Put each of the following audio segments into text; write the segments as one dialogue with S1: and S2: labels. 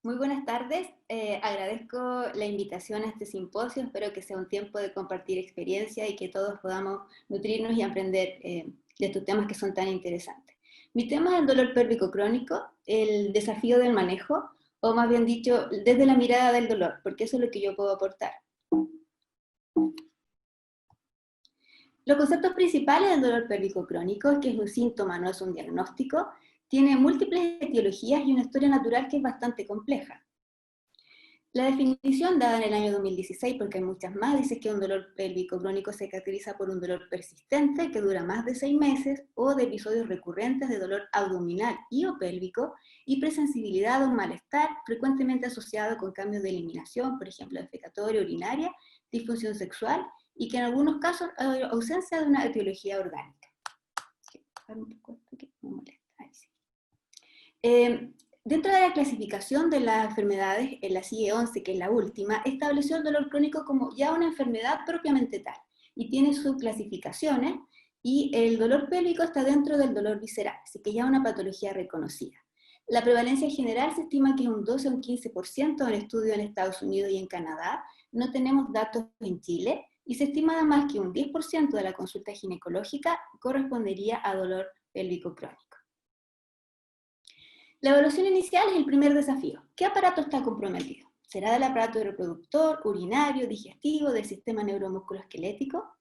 S1: Muy buenas tardes. Agradezco la invitación a este simposio. Espero que sea un tiempo de compartir experiencia y que todos podamos nutrirnos y aprender de estos temas que son tan interesantes. Mi tema es el dolor pélvico crónico, el desafío del manejo, o más bien dicho, desde la mirada del dolor, porque eso es lo que yo puedo aportar. Los conceptos principales del dolor pélvico crónico es que es un síntoma, no es un diagnóstico, tiene múltiples etiologías y una historia natural que es bastante compleja. La definición dada en el año 2016, porque hay muchas más, dice que un dolor pélvico crónico se caracteriza por un dolor persistente que dura más de 6 meses o de episodios recurrentes de dolor abdominal y o pélvico y presensibilidad o un malestar frecuentemente asociado con cambios de eliminación, por ejemplo, defecatoria, urinaria, disfunción sexual y que en algunos casos hay ausencia de una etiología orgánica. Dentro de la clasificación de las enfermedades, en la CIE-11, que es la última, estableció el dolor crónico como ya una enfermedad propiamente tal, y tiene sus clasificaciones, y el dolor pélvico está dentro del dolor visceral, así que ya es una patología reconocida. La prevalencia general se estima que es un 12 o un 15% en estudios en Estados Unidos y en Canadá, no tenemos datos en Chile, y se estima además que un 10% de la consulta ginecológica correspondería a dolor pélvico crónico. La evaluación inicial es el primer desafío. ¿Qué aparato está comprometido? ¿Será del aparato reproductor, urinario, digestivo, del sistema neuromusculoesquelético?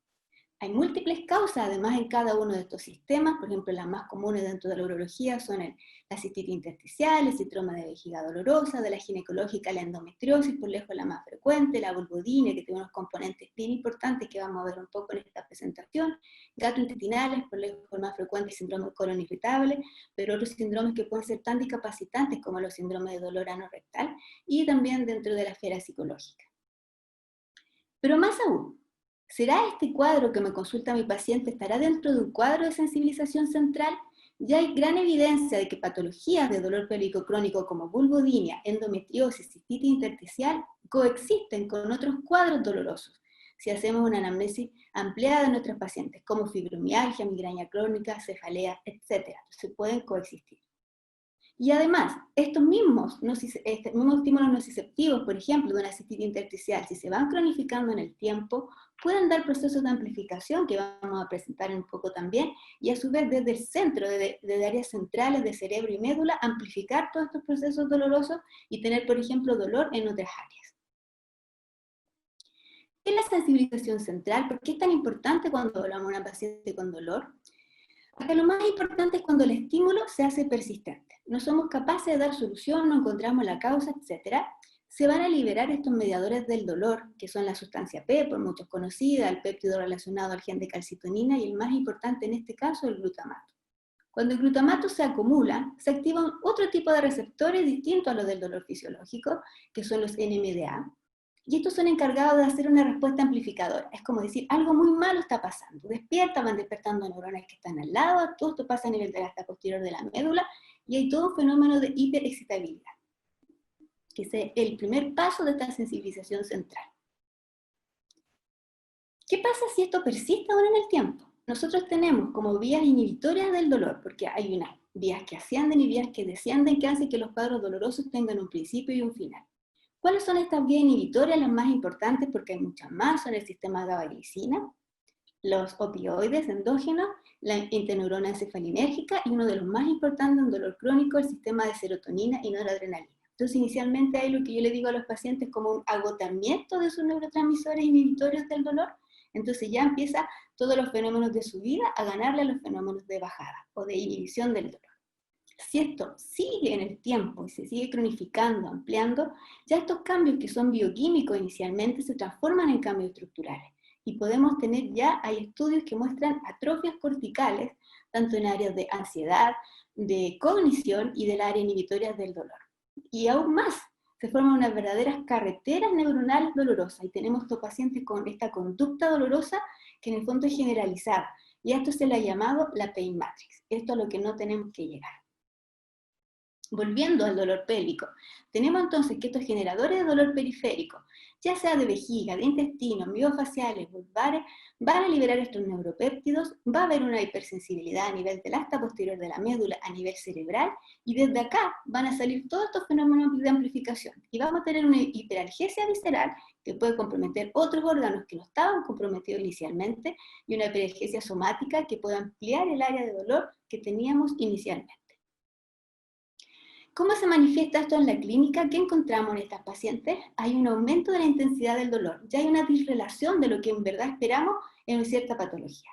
S1: Hay múltiples causas, además, en cada uno de estos sistemas. Por ejemplo, las más comunes dentro de la urología son la cistitis intersticial, el síndrome de vejiga dolorosa, de la ginecológica la endometriosis, por lejos la más frecuente, la vulvodynia, que tiene unos componentes bien importantes que vamos a ver un poco en esta presentación, gastrointestinales, por lejos el más frecuente, el síndrome de colon irritable, pero otros síndromes que pueden ser tan discapacitantes como los síndromes de dolor anorrectal, y también dentro de la esfera psicológica. Pero más aún, ¿será este cuadro que me consulta mi paciente, estará dentro de un cuadro de sensibilización central? Ya hay gran evidencia de que patologías de dolor pélvico crónico como vulvodynia, endometriosis, cistitis intersticial coexisten con otros cuadros dolorosos. Si hacemos una anamnesis ampliada de nuestros pacientes, como fibromialgia, migraña crónica, cefalea, etc., se pueden coexistir. Y además, estos mismos estímulos nociceptivos, por ejemplo, de una cistitis intersticial, si se van cronificando en el tiempo, pueden dar procesos de amplificación que vamos a presentar un poco también, y a su vez desde el centro, desde áreas centrales de cerebro y médula, amplificar todos estos procesos dolorosos y tener, por ejemplo, dolor en otras áreas. ¿Qué es la sensibilización central? ¿Por qué es tan importante cuando hablamos de una paciente con dolor? Acá lo más importante es cuando el estímulo se hace persistente. No somos capaces de dar solución, no encontramos la causa, etc. Se van a liberar estos mediadores del dolor, que son la sustancia P, por muchos conocida, el péptido relacionado al gen de calcitonina, y el más importante en este caso, el glutamato. Cuando el glutamato se acumula, se activan otro tipo de receptores distintos a los del dolor fisiológico, que son los NMDA, y estos son encargados de hacer una respuesta amplificadora. Es como decir, algo muy malo está pasando. Despierta, van despertando neuronas que están al lado, todo esto pasa a nivel de la capa posterior de la médula, y hay todo un fenómeno de hiperexcitabilidad, que es el primer paso de esta sensibilización central. ¿Qué pasa si esto persiste ahora en el tiempo? Nosotros tenemos como vías inhibitorias del dolor, porque hay unas vías que ascienden y vías que descienden, que hacen que los cuadros dolorosos tengan un principio y un final. ¿Cuáles son estas vías inhibitorias? Las más importantes, porque hay muchas más, son el sistema GABA-glicina, los opioides endógenos, la interneurona encefalínérgica y uno de los más importantes en dolor crónico, el sistema de serotonina y noradrenalina. Entonces, inicialmente hay lo que yo le digo a los pacientes como un agotamiento de sus neurotransmisores inhibitorios del dolor. Entonces ya empieza todos los fenómenos de subida a ganarle a los fenómenos de bajada o de inhibición del dolor. Si esto sigue en el tiempo y se sigue cronificando, ampliando, ya estos cambios que son bioquímicos inicialmente se transforman en cambios estructurales. Y podemos tener ya, hay estudios que muestran atrofias corticales, tanto en áreas de ansiedad, de cognición y del área inhibitoria del dolor. Y aún más, se forman unas verdaderas carreteras neuronales dolorosas y tenemos estos pacientes con esta conducta dolorosa que en el fondo es generalizada. Y a esto se le ha llamado la pain matrix. Esto es a lo que no tenemos que llegar. Volviendo al dolor pélvico, tenemos entonces que estos generadores de dolor periférico ya sea de vejiga, de intestino, miofaciales, vulvares, van a liberar estos neuropéptidos, va a haber una hipersensibilidad a nivel del asta posterior de la médula, a nivel cerebral, y desde acá van a salir todos estos fenómenos de amplificación. Y vamos a tener una hiperalgesia visceral que puede comprometer otros órganos que no estaban comprometidos inicialmente, y una hiperalgesia somática que puede ampliar el área de dolor que teníamos inicialmente. ¿Cómo se manifiesta esto en la clínica? ¿Qué encontramos en estas pacientes? Hay un aumento de la intensidad del dolor, ya hay una disrelación de lo que en verdad esperamos en cierta patología.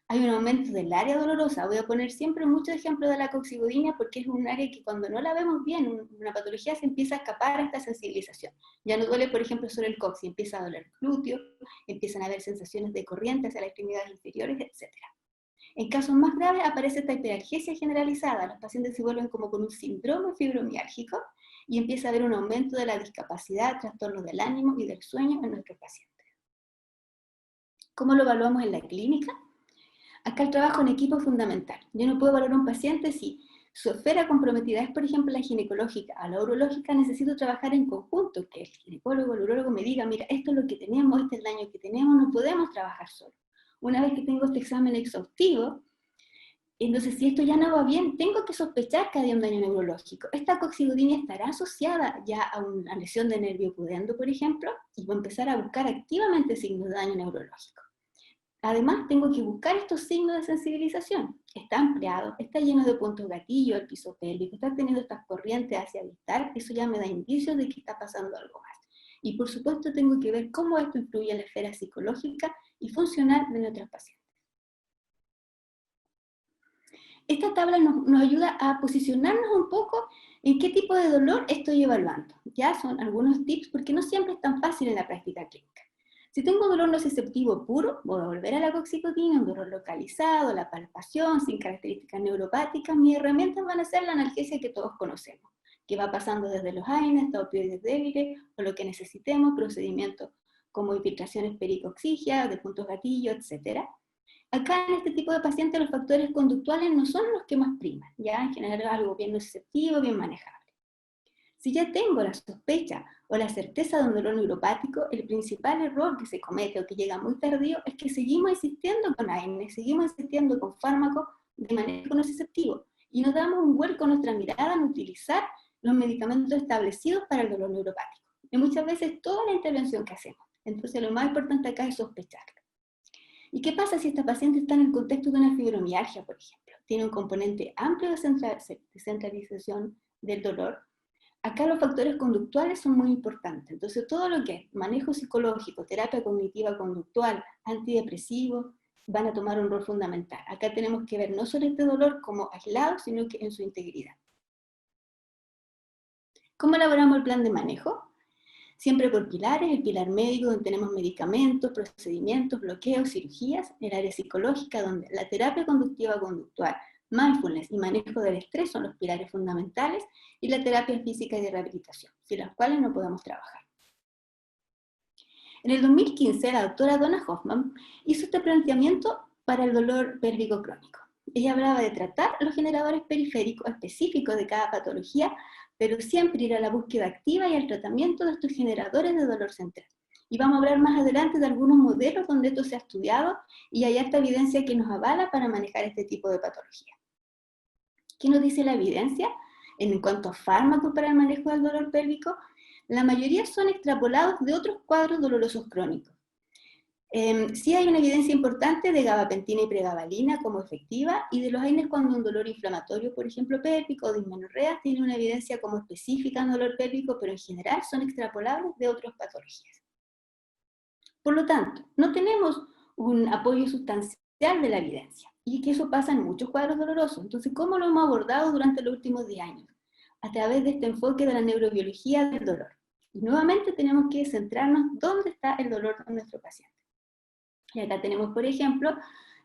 S1: Hay un aumento del área dolorosa. Voy a poner siempre muchos ejemplos de la coccidioidia porque es un área que cuando no la vemos bien, una patología, se empieza a escapar a esta sensibilización. Ya no duele, por ejemplo, solo el coxis, empieza a doler el glúteo, empiezan a haber sensaciones de corriente hacia las extremidades inferiores, etc. En casos más graves aparece esta hiperalgesia generalizada. Los pacientes se vuelven como con un síndrome fibromiálgico y empieza a haber un aumento de la discapacidad, trastornos del ánimo y del sueño en nuestros pacientes. ¿Cómo lo evaluamos en la clínica? Acá el trabajo en equipo es fundamental. Yo no puedo evaluar a un paciente si su esfera comprometida es, por ejemplo, la ginecológica o la urológica. Necesito trabajar en conjunto, que el ginecólogo o el urólogo me diga, mira, esto es lo que tenemos, este es el daño que tenemos, no podemos trabajar solo. Una vez que tengo este examen exhaustivo, entonces si esto ya no va bien, tengo que sospechar que hay un daño neurológico. Esta coccidioidia estará asociada ya a una lesión de nervio pudendo, por ejemplo, y voy a empezar a buscar activamente signos de daño neurológico. Además, tengo que buscar estos signos de sensibilización. Está ampliado, está lleno de puntos gatillo el piso pélvico, está teniendo estas corrientes hacia distal, eso ya me da indicios de que está pasando algo más. Y por supuesto tengo que ver cómo esto influye en la esfera psicológica y funcional de nuestros pacientes. Esta tabla nos ayuda a posicionarnos un poco en qué tipo de dolor estoy evaluando. Ya son algunos tips porque no siempre es tan fácil en la práctica clínica. Si tengo dolor nociceptivo puro, voy a volver a la coccicotina, un dolor localizado, la palpación, sin características neuropáticas. Mis herramientas van a ser la analgesia que todos conocemos, que va pasando desde los AINES hasta opioides débiles, o lo que necesitemos, procedimientos como infiltraciones pericoxigia, de puntos gatillo, etc. Acá en este tipo de pacientes los factores conductuales no son los que más priman, ya en general algo bien nociceptivo, bien manejable. Si ya tengo la sospecha o la certeza de un dolor neuropático, el principal error que se comete o que llega muy tardío es que seguimos insistiendo con AINES, seguimos insistiendo con fármacos de manejo nociceptivo y nos damos un vuelco a nuestra mirada en utilizar los medicamentos establecidos para el dolor neuropático. Y muchas veces toda la intervención que hacemos. Entonces lo más importante acá es sospecharlo. ¿Y qué pasa si esta paciente está en el contexto de una fibromialgia, por ejemplo? Tiene un componente amplio de centralización del dolor. Acá los factores conductuales son muy importantes. Entonces todo lo que es manejo psicológico, terapia cognitiva conductual, antidepresivo, van a tomar un rol fundamental. Acá tenemos que ver no solo este dolor como aislado, sino que en su integridad. ¿Cómo elaboramos el plan de manejo? Siempre por pilares, el pilar médico, donde tenemos medicamentos, procedimientos, bloqueos, cirugías, el área psicológica, donde la terapia conductiva conductual, mindfulness y manejo del estrés son los pilares fundamentales, y la terapia física y de rehabilitación, sin las cuales no podemos trabajar. En el 2015, la doctora Donna Hoffman hizo este planteamiento para el dolor pélvico crónico. Ella hablaba de tratar los generadores periféricos específicos de cada patología, pero siempre ir a la búsqueda activa y al tratamiento de estos generadores de dolor central. Y vamos a hablar más adelante de algunos modelos donde esto se ha estudiado y hay esta evidencia que nos avala para manejar este tipo de patología. ¿Qué nos dice la evidencia? En cuanto a fármacos para el manejo del dolor pélvico, la mayoría son extrapolados de otros cuadros dolorosos crónicos. Sí hay una evidencia importante de gabapentina y pregabalina como efectiva, y de los AINES cuando un dolor inflamatorio, por ejemplo pélvico o dismenorrea, tiene una evidencia como específica en dolor pélvico, pero en general son extrapolables de otras patologías. Por lo tanto, no tenemos un apoyo sustancial de la evidencia, y que eso pasa en muchos cuadros dolorosos. Entonces, ¿cómo lo hemos abordado durante los últimos 10 años? A través de este enfoque de la neurobiología del dolor. Y nuevamente tenemos que centrarnos dónde está el dolor de nuestro paciente. Y acá tenemos, por ejemplo,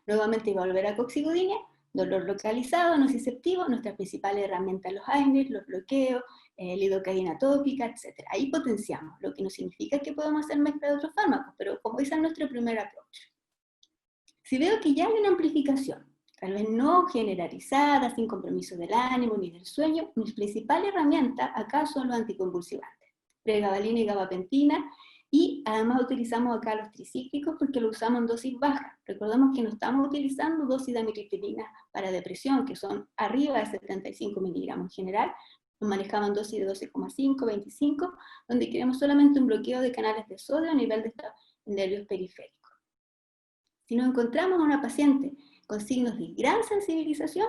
S1: nuevamente volver a coccidioidia, dolor localizado, nociceptivo, nuestras principales herramientas, los AINES, los bloqueos, lidocaína tópica, etc. Ahí potenciamos, lo que no significa que podamos hacer mezcla de otros fármacos, pero como ese es nuestro primer approach. Si veo que ya hay una amplificación, tal vez no generalizada, sin compromiso del ánimo ni del sueño, mi principal herramienta acá son los anticonvulsivantes, pregabalina y gabapentina, Y además utilizamos acá los tricíclicos porque lo usamos en dosis bajas. Recordemos que no estamos utilizando dosis de amitriptilina para depresión, que son arriba de 75 miligramos en general. Nos manejaban dosis de 12,5, 25, donde queremos solamente un bloqueo de canales de sodio a nivel de estos nervios periféricos. Si nos encontramos a una paciente con signos de gran sensibilización,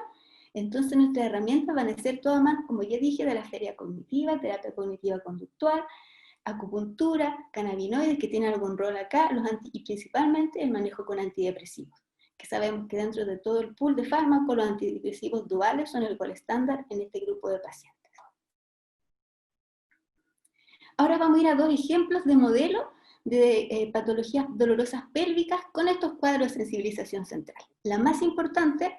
S1: entonces nuestras herramientas van a ser todas más, como ya dije, de la feria cognitiva, terapia cognitiva conductual, acupuntura, cannabinoides que tienen algún rol acá, y principalmente el manejo con antidepresivos, que sabemos que dentro de todo el pool de fármacos, los antidepresivos duales son el gol estándar en este grupo de pacientes. Ahora vamos a ir a dos ejemplos de modelos de patologías dolorosas pélvicas con estos cuadros de sensibilización central. La más importante,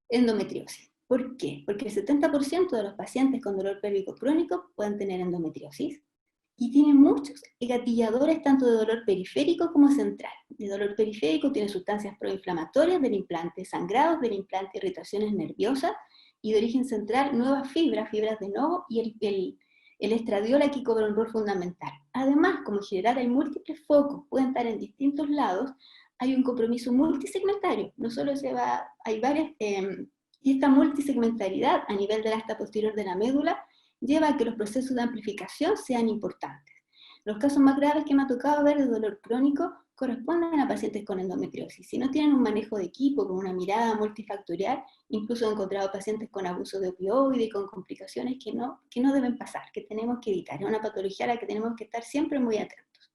S1: endometriosis. ¿Por qué? Porque el 70% de los pacientes con dolor pélvico crónico pueden tener endometriosis y tienen muchos gatilladores tanto de dolor periférico como central. De dolor periférico tiene sustancias proinflamatorias del implante, sangrados del implante, irritaciones nerviosas, y de origen central nuevas fibras de novo, y el estradiol aquí cobra un rol fundamental. Además, como en general hay múltiples focos, pueden estar en distintos lados, hay un compromiso multisegmentario, no solo hay varias, y esta multisegmentariedad a nivel del asta posterior de la médula lleva a que los procesos de amplificación sean importantes. Los casos más graves que me ha tocado ver de dolor crónico corresponden a pacientes con endometriosis. Si no tienen un manejo de equipo, con una mirada multifactorial, incluso he encontrado pacientes con abuso de opioide y con complicaciones que no deben pasar, que tenemos que evitar. Es una patología a la que tenemos que estar siempre muy atentos.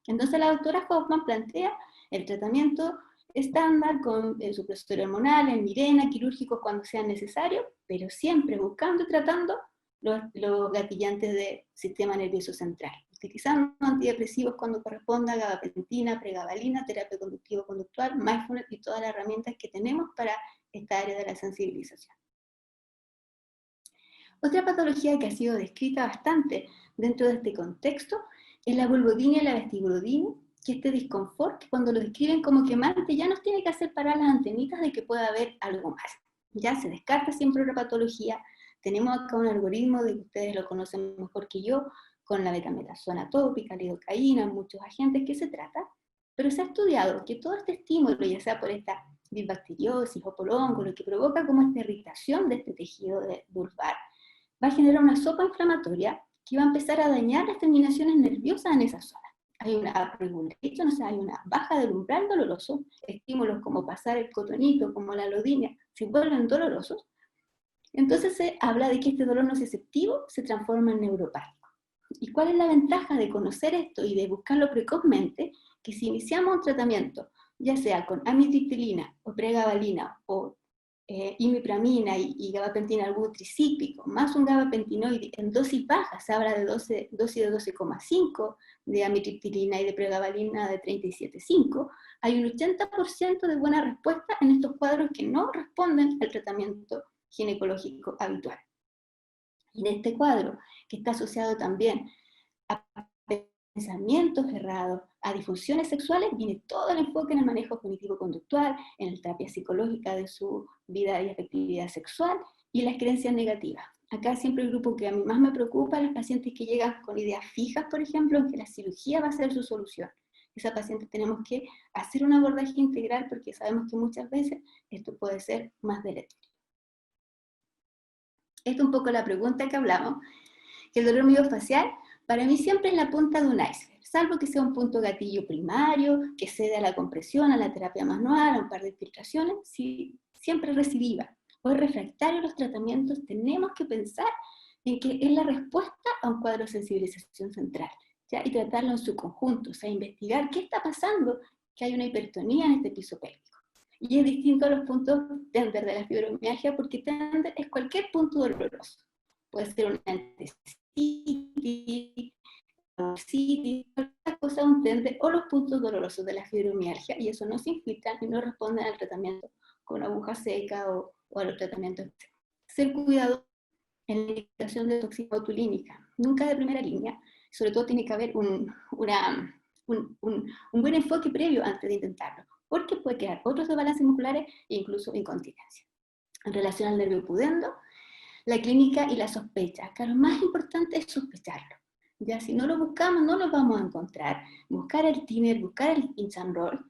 S1: Entonces la doctora Hoffman plantea el tratamiento estándar con supresor hormonal, el Mirena, quirúrgicos cuando sea necesario, pero siempre buscando y tratando los gatillantes del sistema nervioso central, utilizando antidepresivos cuando corresponda, gabapentina, pregabalina, terapia conductivo-conductual, mindfulness y todas las herramientas que tenemos para esta área de la sensibilización. Otra patología que ha sido descrita bastante dentro de este contexto es la vulvodynia y la vestibulodynia, que este disconfort, que cuando lo describen como quemante, ya nos tiene que hacer parar las antenitas de que pueda haber algo más. Ya se descarta siempre una patología. Tenemos acá un algoritmo de que ustedes lo conocen mejor que yo, con la betametasona tópica, lidocaína, muchos agentes que se trata, pero se ha estudiado que todo este estímulo, ya sea por esta disbacteriosis o por hongo, lo que provoca como esta irritación de este tejido vulvar, va a generar una sopa inflamatoria que va a empezar a dañar las terminaciones nerviosas en esa zona. Hay una upregulation, o sea, hay una baja del umbral doloroso, estímulos como pasar el cotonito, como la lodinia, se vuelven dolorosos. Entonces se habla de que este dolor nociceptivo se transforma en neuropático. ¿Y cuál es la ventaja de conocer esto y de buscarlo precozmente? Que si iniciamos un tratamiento, ya sea con amitriptilina o pregabalina o imipramina y gabapentina, algún tricíclico, más un gabapentinoide en dosis bajas, se habla de dosis de 12,5 de amitriptilina y de pregabalina de 37,5, hay un 80% de buena respuesta en estos cuadros que no responden al tratamiento ginecológico habitual. Y en este cuadro, que está asociado también a pensamientos errados, a disfunciones sexuales, viene todo el enfoque en el manejo cognitivo-conductual, en la terapia psicológica de su vida y afectividad sexual, y las creencias negativas. Acá siempre el grupo que a mí más me preocupa, los pacientes que llegan con ideas fijas, por ejemplo, en que la cirugía va a ser su solución. Esa paciente tenemos que hacer un abordaje integral porque sabemos que muchas veces esto puede ser más deletério. Esta es un poco la pregunta que hablamos, que el dolor miofascial para mí siempre es la punta de un iceberg, salvo que sea un punto gatillo primario, que cede a la compresión, a la terapia manual, a un par de infiltraciones, si siempre es recidiva o es refractario a los tratamientos, tenemos que pensar en que es la respuesta a un cuadro de sensibilización central, ¿ya? Y tratarlo en su conjunto, o sea, investigar qué está pasando, que hay una hipertonía en este piso pélvico. Y es distinto a los puntos tender de la fibromialgia, porque tender es cualquier punto doloroso. Puede ser un entesitis, cualquier cosa, un tender, o los puntos dolorosos de la fibromialgia, y eso no se infiltran y no responden al tratamiento con aguja seca o a los tratamientos. Ser cuidado en la indicación de toxina botulínica, nunca de primera línea, sobre todo tiene que haber un buen enfoque previo antes de intentarlo, porque puede crear otros desbalances musculares e incluso incontinencia. En relación al nervio pudendo, la clínica y la sospecha. Acá lo más importante es sospecharlo. Ya si no lo buscamos, no lo vamos a encontrar. Buscar el TIMER, buscar el Pinch and Roll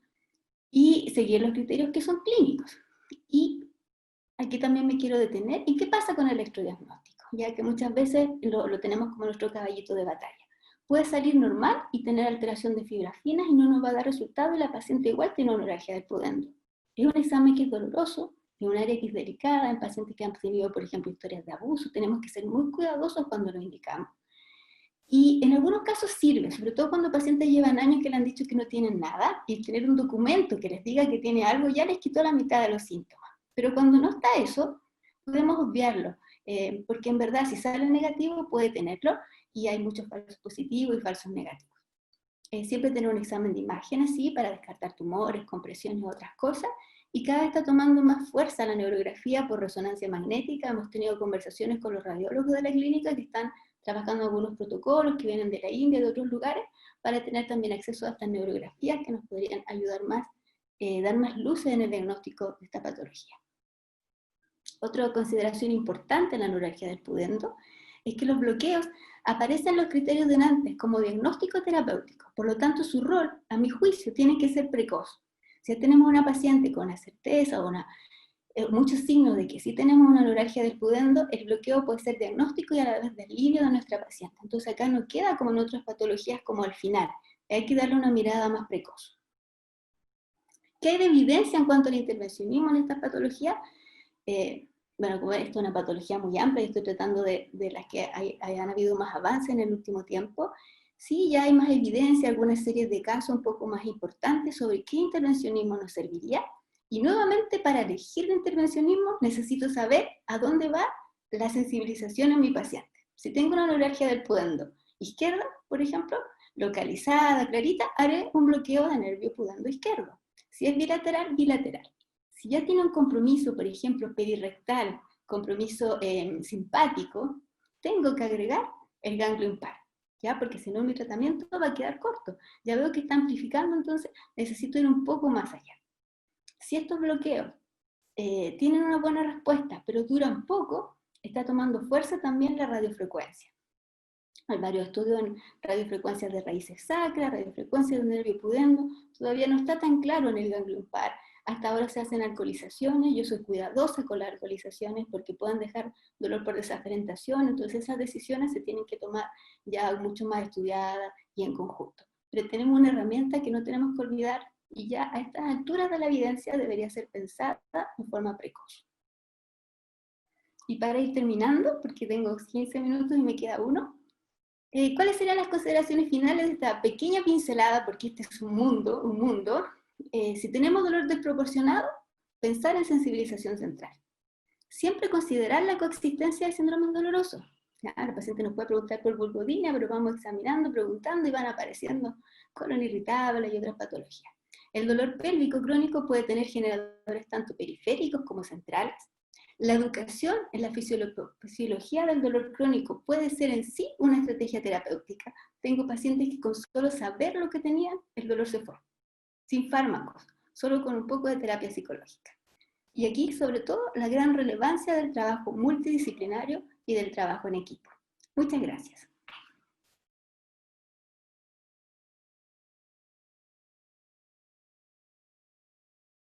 S1: y seguir los criterios que son clínicos. Y aquí también me quiero detener. ¿Y qué pasa con el electrodiagnóstico? Ya que muchas veces lo tenemos como nuestro caballito de batalla. Puede salir normal y tener alteración de fibras finas y no nos va a dar resultado y la paciente igual tiene neuralgia del pudendo. Es un examen que es doloroso, es un área que es delicada, en pacientes que han tenido, por ejemplo, historias de abuso, tenemos que ser muy cuidadosos cuando lo indicamos. Y en algunos casos sirve, sobre todo cuando pacientes llevan años que le han dicho que no tienen nada, y tener un documento que les diga que tiene algo ya les quitó la mitad de los síntomas. Pero cuando no está eso, podemos obviarlo, porque en verdad si sale negativo puede tenerlo, y hay muchos falsos positivos y falsos negativos. Siempre tener un examen de imagen así para descartar tumores, compresiones y otras cosas, y cada vez está tomando más fuerza la neurografía por resonancia magnética. Hemos tenido conversaciones con los radiólogos de la clínica que están trabajando algunos protocolos que vienen de la India y de otros lugares para tener también acceso a estas neurografías que nos podrían ayudar más, dar más luces en el diagnóstico de esta patología. Otra consideración importante en la neuralgia del pudendo es que los bloqueos aparecen en los criterios de Nantes como diagnóstico terapéutico, por lo tanto su rol, a mi juicio, tiene que ser precoz. Si tenemos una paciente con la certeza o muchos signos de que sí tenemos una neuralgia del pudendo, el bloqueo puede ser diagnóstico y a la vez delirio de nuestra paciente. Entonces acá no queda como en otras patologías como al final, hay que darle una mirada más precoz. ¿Qué hay de evidencia en cuanto al intervencionismo en estas patologías? Bueno, como esto es una patología muy amplia y estoy tratando de las que hayan habido más avances en el último tiempo, sí, ya hay más evidencia, algunas series de casos un poco más importantes sobre qué intervencionismo nos serviría. Y nuevamente, para elegir de intervencionismo, necesito saber a dónde va la sensibilización en mi paciente. Si tengo una neuralgia del pudendo izquierdo, por ejemplo, localizada, clarita, haré un bloqueo de nervio pudendo izquierdo. Si es bilateral, bilateral. Si ya tiene un compromiso, por ejemplo, perirrectal, compromiso simpático, tengo que agregar el ganglio impar, ¿ya? Porque si no mi tratamiento va a quedar corto. Ya veo que está amplificando, entonces necesito ir un poco más allá. Si estos bloqueos tienen una buena respuesta, pero duran poco, está tomando fuerza también la radiofrecuencia. Hay varios estudios en radiofrecuencias de raíces sacras, radiofrecuencias del nervio pudendo, todavía no está tan claro en el ganglio impar. Hasta ahora se hacen alcoholizaciones, yo soy cuidadosa con las alcoholizaciones porque pueden dejar dolor por desaferentación, entonces esas decisiones se tienen que tomar ya mucho más estudiadas y en conjunto. Pero tenemos una herramienta que no tenemos que olvidar y ya a estas alturas de la evidencia debería ser pensada de forma precoz. Y para ir terminando, porque tengo 15 minutos y me queda uno, ¿cuáles serían las consideraciones finales de esta pequeña pincelada? Porque este es un mundo. Si tenemos dolor desproporcionado, pensar en sensibilización central. Siempre considerar la coexistencia de síndromes dolorosos. El paciente nos puede preguntar por vulvodynia, pero vamos examinando, preguntando y van apareciendo colon irritable y otras patologías. El dolor pélvico crónico puede tener generadores tanto periféricos como centrales. La educación en la fisiología del dolor crónico puede ser en sí una estrategia terapéutica. Tengo pacientes que con solo saber lo que tenían, el dolor se fue, sin fármacos, solo con un poco de terapia psicológica. Y aquí, sobre todo, la gran relevancia del trabajo multidisciplinario y del trabajo en equipo. Muchas gracias.